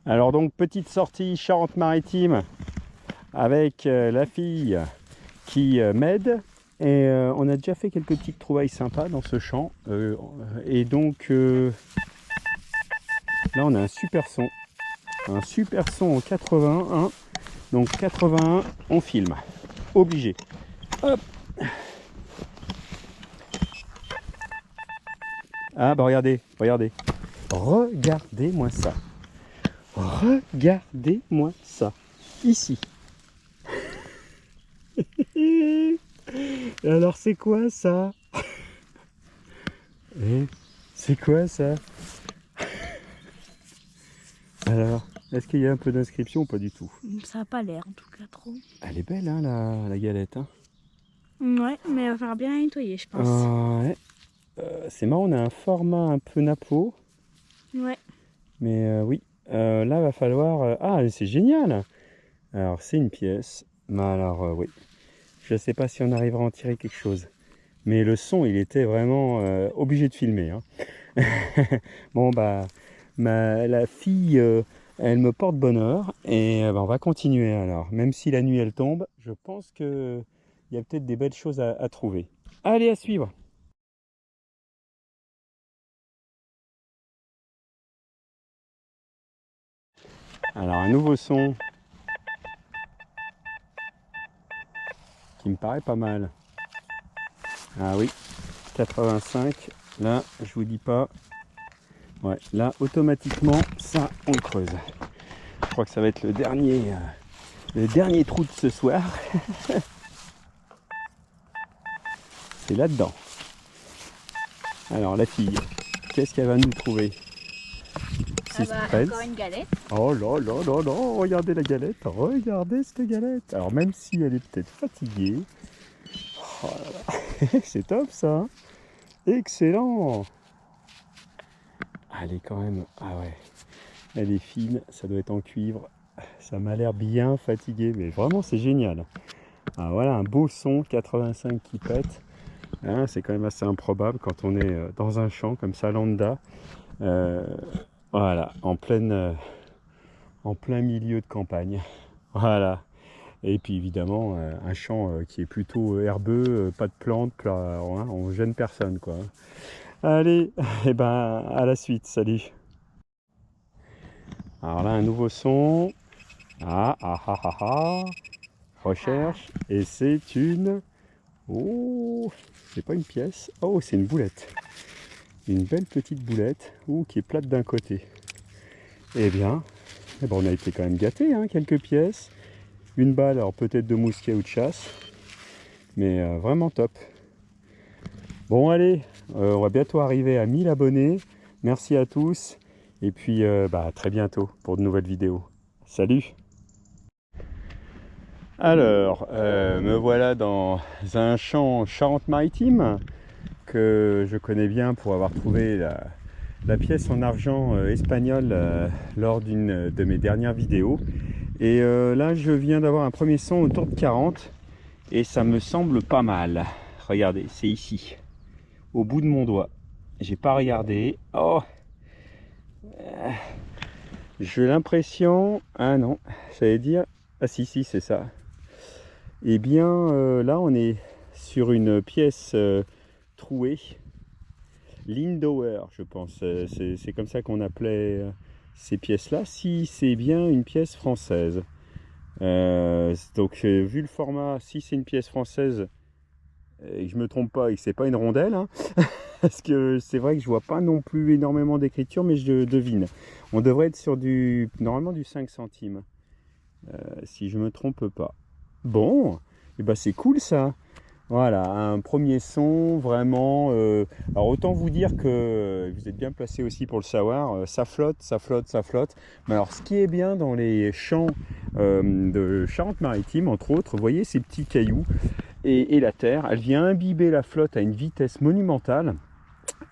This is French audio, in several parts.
Alors donc petite sortie Charente-Maritime avec la fille qui m'aide et on a déjà fait quelques petites trouvailles sympas dans ce champ et donc là on a un super son en 81, donc 81 on filme, obligé. Hop. Ah bah regardez-moi ça. Regardez-moi ça, ici. Et alors c'est quoi ça? C'est quoi ça? Alors, est-ce qu'il y a un peu d'inscription ou pas du tout? Ça n'a pas l'air en tout cas trop. Elle est belle hein, la galette. Hein, ouais, mais il va falloir bien la nettoyer je pense. ouais. C'est marrant, on a un format un peu napo. Ouais. Mais oui, là va falloir... Ah, c'est génial! Alors c'est une pièce, mais alors oui. Je ne sais pas si on arrivera à en tirer quelque chose. Mais le son, il était vraiment obligé de filmer. Hein. Bon, bah, la fille, elle me porte bonheur. Et bah, on va continuer alors. Même si la nuit, elle tombe, je pense qu'il y a peut-être des belles choses à trouver. Allez, à suivre! Alors, un nouveau son qui me paraît pas mal. Ah oui, 85. Là, je vous dis pas. Ouais, là, automatiquement, ça, on le creuse. Je crois que ça va être le dernier trou de ce soir. C'est là-dedans. Alors, la fille, qu'est-ce qu'elle va nous trouver? Encore une galette. Oh là là là là, regardez la galette, regardez cette galette. Alors, même si elle est peut-être fatiguée, oh là là. C'est top ça. Hein, excellent. Elle est quand même... Ah ouais, elle est fine, ça doit être en cuivre. Ça m'a l'air bien fatigué, mais vraiment c'est génial. Ah, voilà un beau son 85 qui pète. Hein, c'est quand même assez improbable quand on est dans un champ comme ça, lambda. Voilà, en plein milieu de campagne. Voilà. Et puis évidemment, un champ qui est plutôt herbeux, pas de plantes, hein, on gêne personne, quoi. Allez, et ben à la suite, salut. Alors là, un nouveau son. Recherche. Et c'est une... Oh, c'est pas une pièce. Oh, c'est une boulette. Une belle petite boulette. Qui est plate d'un côté. Eh bien, on a été quand même gâtés, hein, quelques pièces. Une balle, alors peut-être de mousquet ou de chasse. Mais vraiment top. Bon, allez, on va bientôt arriver à 1000 abonnés. Merci à tous. Et puis, à très bientôt pour de nouvelles vidéos. Salut! Alors, me voilà dans un champ Charente-Maritime que je connais bien pour avoir trouvé la pièce en argent espagnole lors d'une de mes dernières vidéos. Et là, je viens d'avoir un premier son autour de 40 et ça me semble pas mal. Regardez, c'est ici, au bout de mon doigt. J'ai pas regardé. Oh, j'ai l'impression... Ah non, j'allais dire... Ah si, c'est ça. Eh bien, là, on est sur une pièce trouée. Lindauer, je pense. C'est comme ça qu'on appelait ces pièces-là. Si c'est bien une pièce française. Donc, vu le format, si c'est une pièce française, et que je me trompe pas et que c'est pas une rondelle, hein, parce que c'est vrai que je vois pas non plus énormément d'écriture, mais je devine. On devrait être sur normalement du 5 centimes, si je me trompe pas. Bon, et ben c'est cool ça. Voilà, un premier son vraiment. Alors autant vous dire que vous êtes bien placé aussi pour le savoir, ça flotte, ça flotte, ça flotte. Mais alors ce qui est bien dans les champs de Charente-Maritime, entre autres, vous voyez ces petits cailloux et la terre, elle vient imbiber la flotte à une vitesse monumentale.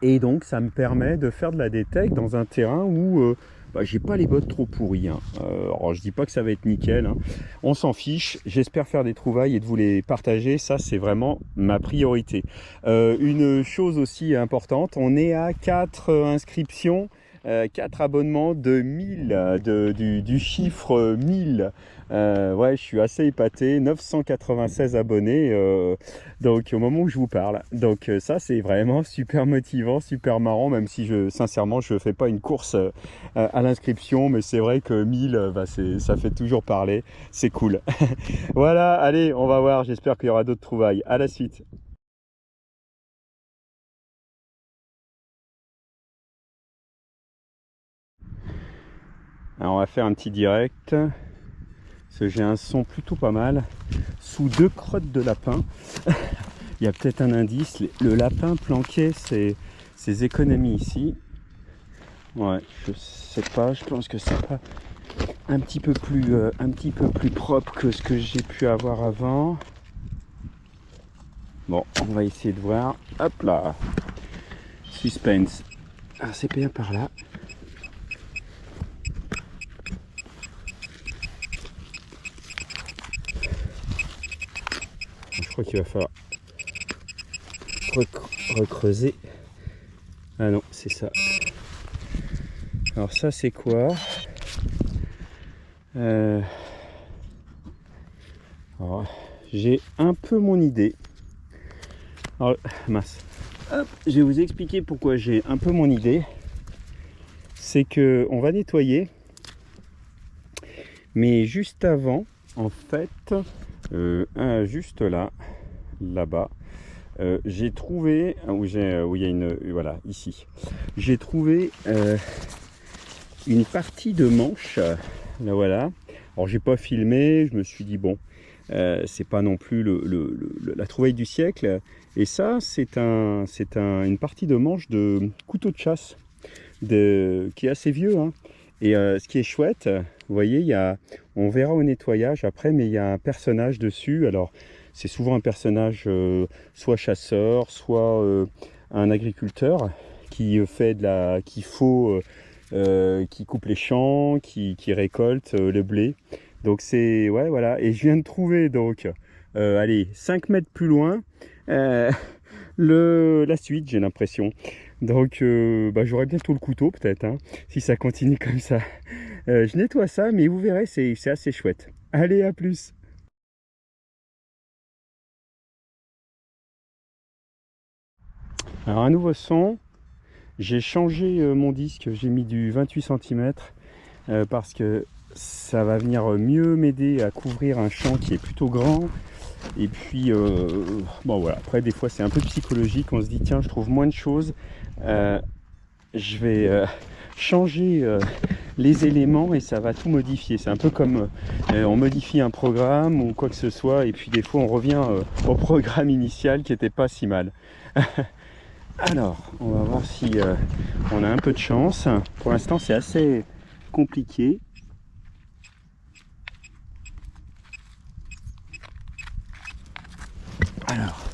Et donc ça me permet de faire de la détecte dans un terrain où j'ai pas les bottes trop pourries. Hein. Alors je dis pas que ça va être nickel, hein. On s'en fiche. J'espère faire des trouvailles et de vous les partager. Ça c'est vraiment ma priorité. Une chose aussi importante, on est à 4 inscriptions. 4 abonnements de 1000, du chiffre 1000. Ouais, je suis assez épaté. 996 abonnés. Donc au moment où je vous parle. Donc ça c'est vraiment super motivant, super marrant, même si sincèrement je fais pas une course à l'inscription, mais c'est vrai que 1000, ça fait toujours parler, c'est cool. Voilà, allez, on va voir, j'espère qu'il y aura d'autres trouvailles. À la suite. Alors on va faire un petit direct, parce que j'ai un son plutôt pas mal, sous 2 crottes de lapin. Il y a peut-être un indice, le lapin planquait ses économies ici. Ouais, je sais pas, je pense que c'est pas un petit peu plus propre que ce que j'ai pu avoir avant. Bon, on va essayer de voir. Hop là, suspense. Ah, c'est bien par là. Je crois qu'il va falloir recreuser. Ah non, c'est ça. Alors ça c'est quoi? Alors, j'ai un peu mon idée. Alors, mince. Hop, je vais vous expliquer pourquoi j'ai un peu mon idée. C'est que on va nettoyer, mais juste avant, en fait, juste là-bas, j'ai trouvé où il y a une, voilà, ici. J'ai trouvé une partie de manche. Là voilà. Alors j'ai pas filmé, je me suis dit bon, c'est pas non plus la trouvaille du siècle. Et ça, c'est une partie de manche de couteau de chasse qui est assez vieux. Hein. Et ce qui est chouette, vous voyez, on verra au nettoyage après, mais il y a un personnage dessus. Alors c'est souvent un personnage soit chasseur, soit un agriculteur qui fait qui coupe les champs, qui récolte le blé. Donc c'est, ouais, voilà. Et je viens de trouver donc, allez, 5 mètres plus loin, la suite, j'ai l'impression. Donc j'aurai bientôt le couteau peut-être, hein, si ça continue comme ça. Je nettoie ça, mais vous verrez, c'est assez chouette. Allez, à plus. Alors un nouveau son. J'ai changé mon disque, j'ai mis du 28 cm parce que ça va venir mieux m'aider à couvrir un champ qui est plutôt grand. Et puis, bon voilà, après des fois c'est un peu psychologique, on se dit tiens je trouve moins de choses, je vais changer les éléments et ça va tout modifier. C'est un peu comme on modifie un programme ou quoi que ce soit et puis des fois on revient au programme initial qui n'était pas si mal. Alors, on va voir si on a un peu de chance. Pour l'instant, c'est assez compliqué. Alors,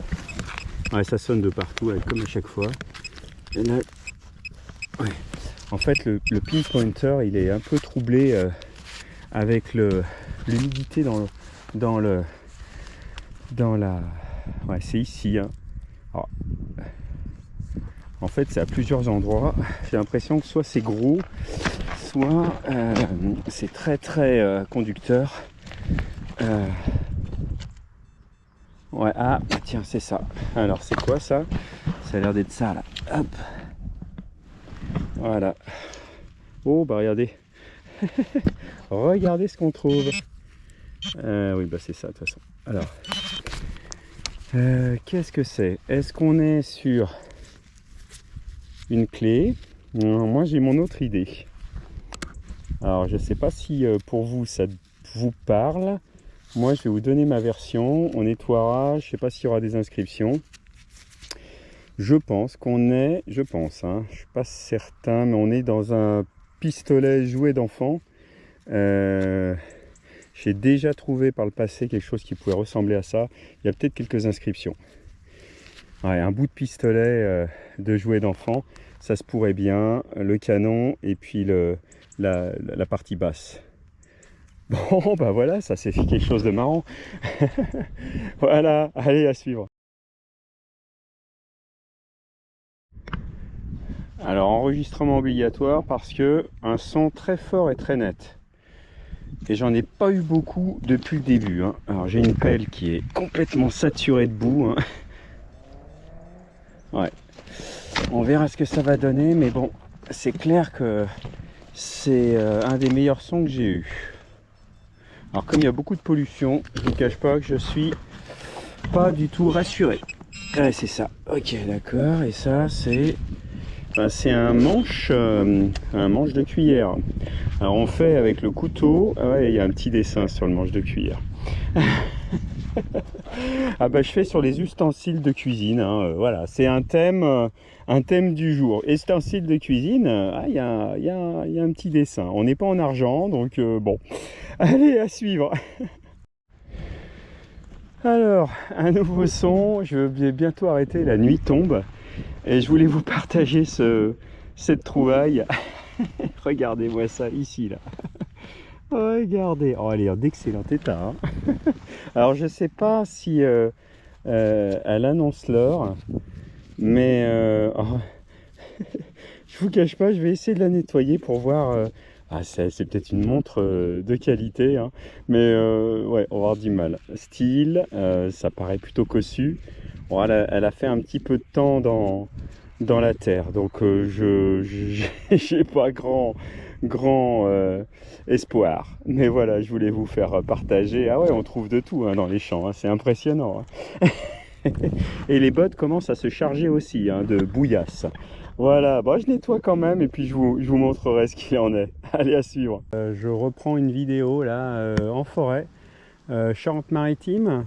ouais, ça sonne de partout, comme à chaque fois. Et là, ouais. En fait, le pinpointer, il est un peu troublé avec l'humidité dans la... Ouais, c'est ici. Hein. Alors, en fait, c'est à plusieurs endroits. J'ai l'impression que soit c'est gros, soit c'est très très conducteur. Ouais, ah, tiens, c'est ça. Alors, c'est quoi ça? Ça a l'air d'être ça, là. Hop. Voilà. Oh, bah regardez. Regardez ce qu'on trouve. Oui, bah c'est ça, de toute façon. Alors, qu'est-ce que c'est? Est-ce qu'on est sur une clé? Moi, j'ai mon autre idée. Alors, je sais pas si pour vous, ça vous parle. Moi, je vais vous donner ma version. On nettoiera. Je ne sais pas s'il y aura des inscriptions. Je pense qu'on est, je ne suis pas certain, mais on est dans un pistolet jouet d'enfant. J'ai déjà trouvé par le passé quelque chose qui pouvait ressembler à ça. Il y a peut-être quelques inscriptions. Ouais, un bout de pistolet de jouet d'enfant, ça se pourrait bien. Le canon et puis la partie basse. Bon, bah voilà, ça c'est quelque chose de marrant. Voilà, allez, à suivre. Alors, enregistrement obligatoire parce que un son très fort et très net. Et j'en ai pas eu beaucoup depuis le début. Hein. Alors, j'ai une pelle qui est complètement saturée de boue. Hein. Ouais. On verra ce que ça va donner, mais bon, c'est clair que c'est un des meilleurs sons que j'ai eu. Alors, comme il y a beaucoup de pollution, je ne vous cache pas que je suis pas du tout rassuré. Ouais, c'est ça. Ok, d'accord. Et ça, c'est un manche de cuillère. Alors on fait avec le couteau. Ah ouais, il y a un petit dessin sur le manche de cuillère. Ah bah je fais sur les ustensiles de cuisine. Hein, voilà, c'est un thème du jour. Ustensiles de cuisine. Il y a un petit dessin. On n'est pas en argent, donc bon. Allez, à suivre. Alors, un nouveau son. Je vais bientôt arrêter. La nuit tombe. Et je voulais vous partager cette trouvaille. Regardez-moi ça ici là. Regardez. Oh, elle est d'excellent état. Hein. Alors je sais pas si elle annonce l'heure, mais oh, je vous cache pas, je vais essayer de la nettoyer pour voir. Ah, c'est peut-être une montre de qualité, hein, mais ouais, on va avoir du mal. Style, ça paraît plutôt cossu. Bon, elle a fait un petit peu de temps dans la terre, donc j'ai pas grand espoir, mais voilà, je voulais vous faire partager. Ah ouais, on trouve de tout hein, dans les champs, hein, c'est impressionnant. Hein. Et les bottes commencent à se charger aussi hein, de bouillasse. Voilà, bon, je nettoie quand même et puis je vous montrerai ce qu'il en est. Allez, à suivre. Je reprends une vidéo là en forêt. Charente-Maritime.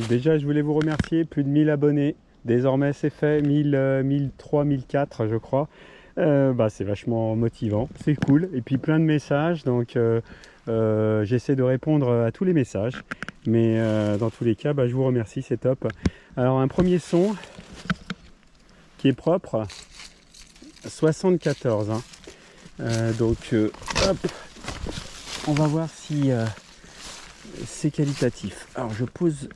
Déjà, je voulais vous remercier, plus de 1000 abonnés. Désormais, c'est fait, 1003, 1004, je crois. C'est vachement motivant, c'est cool. Et puis plein de messages, donc j'essaie de répondre à tous les messages. Mais dans tous les cas, je vous remercie, c'est top. Alors, un premier son qui est propre, 74. Hein. Hop, on va voir si c'est qualitatif. Alors je pose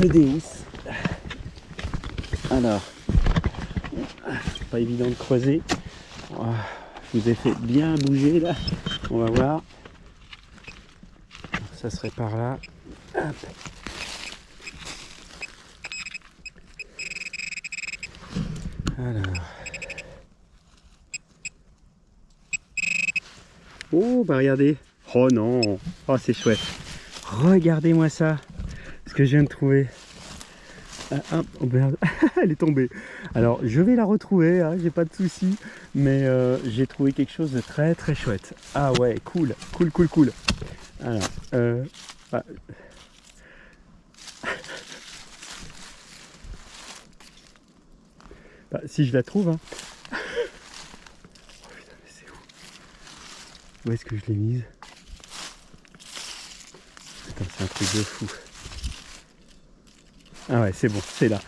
le Deus. Alors, pas évident de creuser. Je vous ai fait bien bouger là. On va voir. Ça serait par là. Hop. Alors. Oh bah regardez. Oh non. Oh c'est chouette. Regardez-moi ça. Ce que je viens de trouver. Oh merde, elle est tombée. Alors je vais la retrouver, hein, j'ai pas de souci, mais j'ai trouvé quelque chose de très très chouette. Ah ouais, cool. Alors, si je la trouve, hein. Oh putain, mais c'est où? Où est-ce que je l'ai mise? Putain, c'est un truc de fou. Ah ouais, c'est bon, c'est là.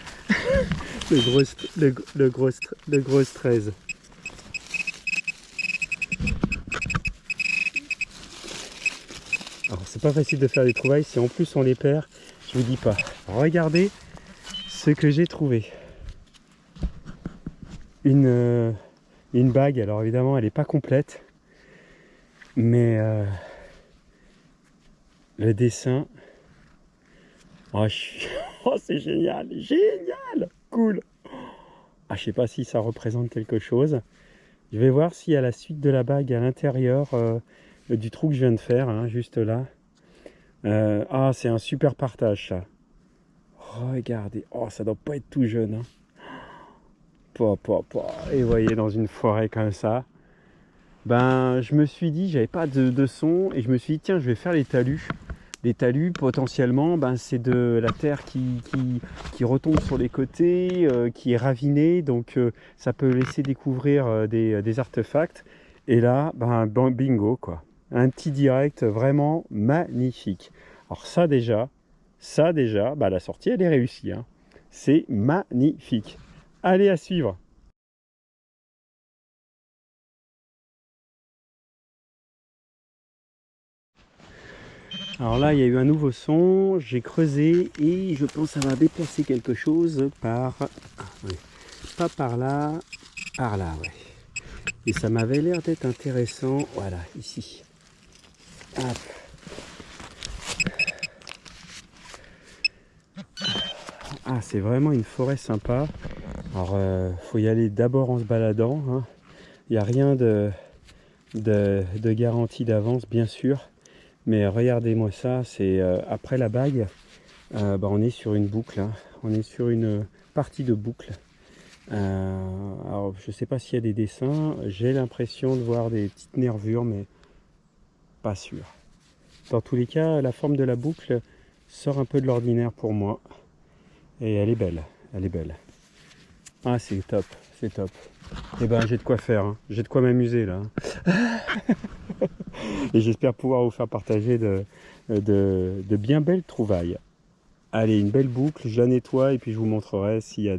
le gros 13. Alors c'est pas facile de faire des trouvailles, si en plus on les perd, je vous dis pas. Regardez ce que j'ai trouvé. Une bague, alors évidemment elle n'est pas complète, mais le dessin, oh, oh c'est génial, cool. Ah, je sais pas si ça représente quelque chose. Je vais voir s'il y a la suite de la bague à l'intérieur du trou que je viens de faire, hein, juste là. C'est un super partage ça. Regardez, oh ça doit pas être tout jeune. Hein. Et vous voyez dans une forêt comme ça. ben, je me suis dit, j'avais pas de son, et je me suis dit, tiens, je vais faire les talus. Les talus, potentiellement, ben, c'est de la terre qui retombe sur les côtés, qui est ravinée, donc ça peut laisser découvrir des artefacts. Et là, ben, bingo, quoi. Un petit direct vraiment magnifique. Alors ça déjà, ben, la sortie, elle est réussie, hein. C'est magnifique. Allez, à suivre. Alors là, il y a eu un nouveau son, j'ai creusé et je pense que ça va déplacer quelque chose par... oui, pas par là, ouais. Et ça m'avait l'air d'être intéressant, voilà, ici. Hop. Ah, c'est vraiment une forêt sympa. Alors, faut y aller d'abord en se baladant, hein. Il n'y a rien de garantie d'avance, bien sûr. Mais regardez-moi ça, c'est après la bague, bah, on est sur une boucle, hein. On est sur une partie de boucle. Alors je ne sais pas s'il y a des dessins, j'ai l'impression de voir des petites nervures, mais pas sûr. Dans tous les cas, la forme de la boucle sort un peu de l'ordinaire pour moi. Et elle est belle, elle est belle. Ah, c'est top, c'est top. Et ben j'ai de quoi faire, hein. J'ai de quoi m'amuser là. Et j'espère pouvoir vous faire partager de bien belles trouvailles. Allez, une belle boucle, je la nettoie et puis je vous montrerai s'il y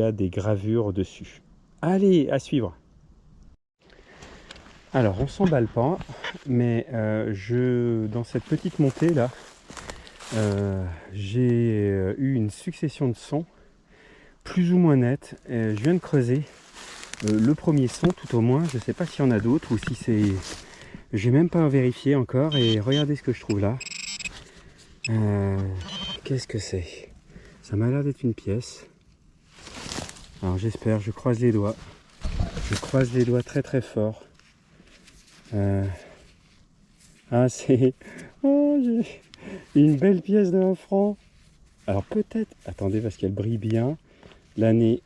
a des gravures dessus. Allez, à suivre. Alors, on s'emballe pas, mais dans cette petite montée là, j'ai eu une succession de sons plus ou moins nets. Je viens de creuser le premier son tout au moins. Je ne sais pas s'il y en a d'autres ou si c'est... J'ai même pas vérifié encore et regardez ce que je trouve là. Qu'est-ce que c'est? Ça m'a l'air d'être une pièce. Alors j'espère, je croise les doigts. Je croise les doigts très très fort. Ah, c'est... Oh, j'ai une belle pièce de 1 franc. Alors peut-être... Attendez, parce qu'elle brille bien. L'année...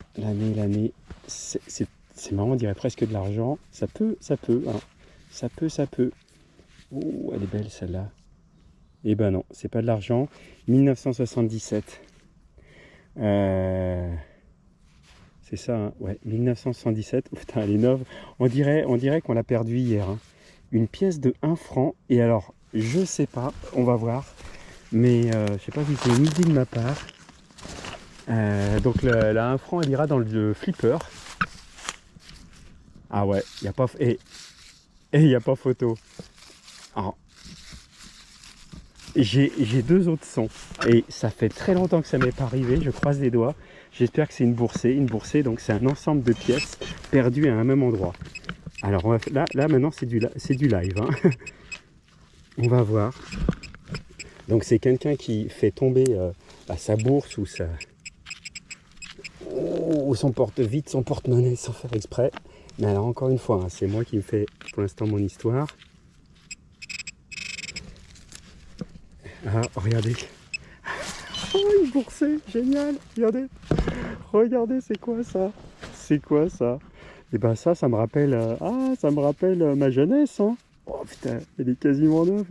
C'est marrant, on dirait presque de l'argent. Ça peut, hein. Ça peut. Oh, elle est belle celle-là. Eh ben non, c'est pas de l'argent. 1977. C'est ça, hein, ouais, 1977. Oh, putain, elle est neuve. On dirait qu'on l'a perdue hier, hein. Une pièce de 1 franc. Et alors, je sais pas, on va voir. Mais je sais pas si c'est une idée de ma part. Donc la 1 franc, elle ira dans le flipper. Ah ouais, il n'y a pas... Et il n'y a pas photo. Alors, j'ai 2 autres sons. Et ça fait très longtemps que ça m'est pas arrivé. Je croise les doigts. J'espère que c'est une boursée. Une boursée, donc c'est un ensemble de pièces perdues à un même endroit. Alors là maintenant c'est du live, hein. On va voir. Donc c'est quelqu'un qui fait tomber sa bourse ou son porte-monnaie sans faire exprès. Mais alors encore une fois, hein, c'est moi qui me fais pour l'instant mon histoire. Ah, regardez. Oh, une boursée, génial. Regardez, c'est quoi ça? C'est quoi ça? Et ben ça me rappelle, ma jeunesse, hein. Oh putain, elle est quasiment neuve.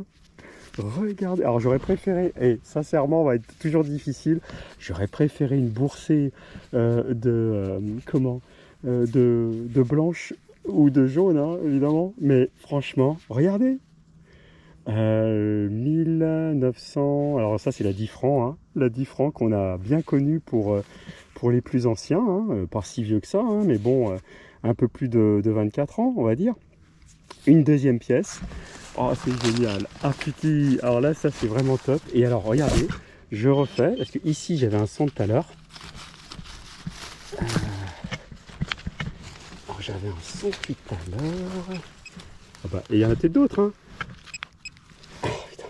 Regardez, alors j'aurais préféré, et sincèrement, on va être toujours difficile, j'aurais préféré une boursée de blanche ou de jaune, hein, évidemment. Mais franchement, regardez, 1900, alors ça c'est la 10 francs, hein, la 10 francs qu'on a bien connue pour les plus anciens, hein, pas si vieux que ça, hein, mais bon, un peu plus de 24 ans, on va dire. Une deuxième pièce. Oh, c'est génial. Ah putain, alors là, ça c'est vraiment top. Et alors, regardez, je refais, parce que ici j'avais un son tout à l'heure. Alors j'avais un son tout à l'heure. Ah bah, et il y en a peut-être d'autres, hein. Oh, putain.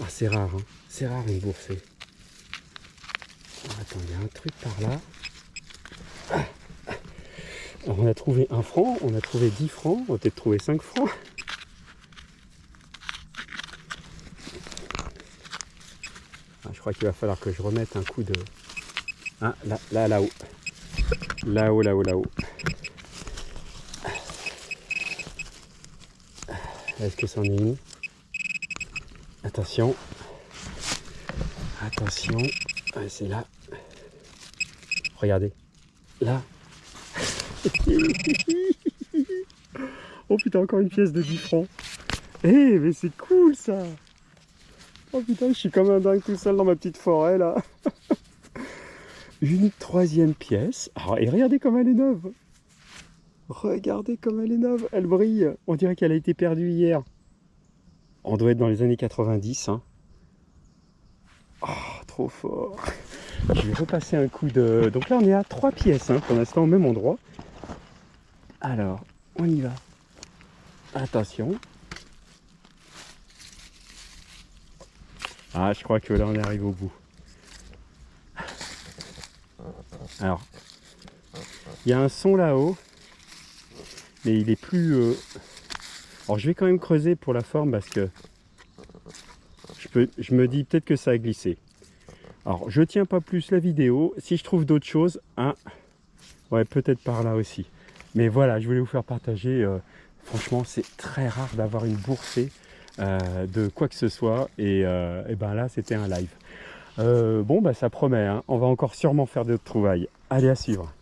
Ah, c'est rare, hein. C'est rare une boursée. Oh, attends, il y a un truc par là. Alors, on a trouvé 1 franc, on a trouvé 10 francs, on va peut-être trouver 5 francs. Ah, je crois qu'il va falloir que je remette un coup de... Ah, là-haut. Là-haut, là-haut, là-haut. Est-ce que c'en est une? Attention. Attention. Ouais, c'est là. Regardez. Là. Oh putain, encore une pièce de 10 francs. Eh, mais c'est cool ça. Oh putain, je suis comme un dingue tout seul dans ma petite forêt là. Une troisième pièce. Ah, et regardez comme elle est neuve. Regardez comme elle est neuve. Elle brille. On dirait qu'elle a été perdue hier. On doit être dans les années 90. Hein. Oh, trop fort. Je vais repasser un coup de... Donc là, on est à 3 pièces hein, pour l'instant au même endroit. Alors, on y va. Attention. Ah, je crois que là, on arrive au bout. Alors, il y a un son là-haut, mais il est plus... Alors, je vais quand même creuser pour la forme parce que je me dis peut-être que ça a glissé. Alors, je tiens pas plus la vidéo. Si je trouve d'autres choses, hein, ouais, peut-être par là aussi. Mais voilà, je voulais vous faire partager. Franchement, c'est très rare d'avoir une boursée de quoi que ce soit. Et ben là, c'était un live. Bon, bah ça promet. Hein. On va encore sûrement faire d'autres trouvailles. Allez, à suivre.